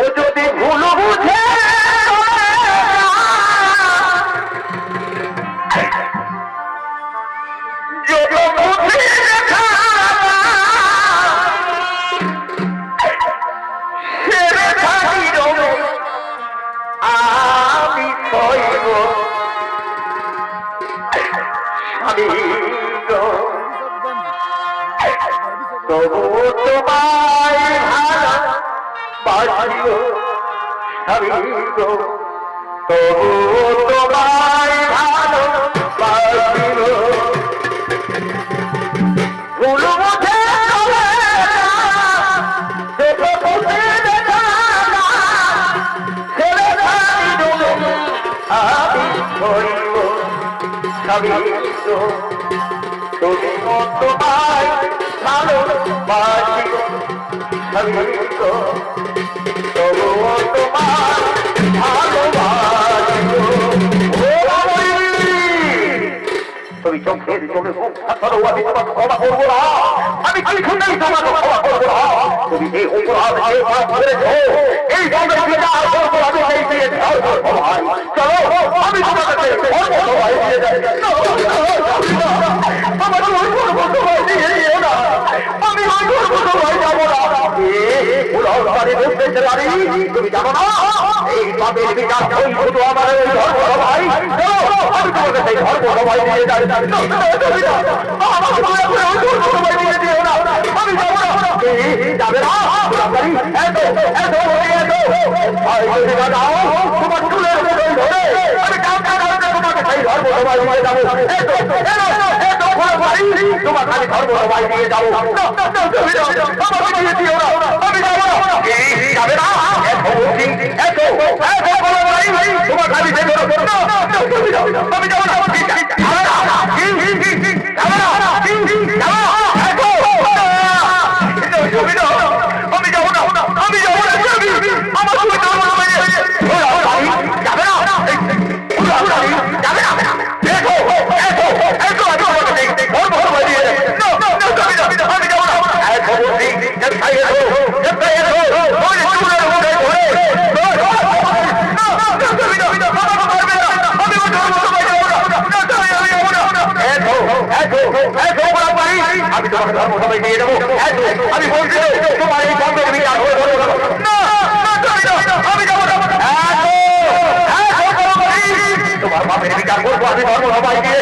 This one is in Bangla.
ও যদি ভুল বুঝে তবু তোমায় ভালোবাসিব স্বামী গো, তবু তোমায় ভালোবাসিব। ভুল বুঝে আমি ধরিব স্বামী গো, তুমি তোমায় ভালোবাসিব স্বামী গো, তবু তোমায় ভালোবাসিব। তুমি চোখের জন্য আমি তোমাকে ক্ষমা করবো না, আমি কিছুতেই তোমাকে ক্ষমা করবো না। তুমি যে অপরাধ করেছ এই জগতের পিতা অপরাধে সেই দিয়ে চলো আমি তোমাকে সবাই দিয়ে যাই। আমার সবাই দিয়ে দিও না, আমি সবাই যাবো না। তুমি জানো না এই পাপের বিচার শুধু আমার ধর্ম সবাই, আমি তোমাকে সেই ধর্ম সবাই দিয়ে যাই। সবাই দিয়ে দিও না, আমি যাবো না। যাবে না তোমার চুলের ধরে আমি তোমাকে সেই ধর্ম সবাই দিয়ে যাবো। তোমার খালি ধর্ম সবাই দিয়ে যাবো, আমাকে দিয়ে দিও না, আমি যাবো না। যাবে না তোমার খালি আমি যাবো না। আমি তোমাকে ধর্ম সবাই দিয়ে যাবো, আমি বলছি তোমার এই বন্ধের বিচার হয়ে বলবো না, আমি যাবো না। তোমার বাপের বিচার করবো আমি ধর্ম সবাই দিয়ে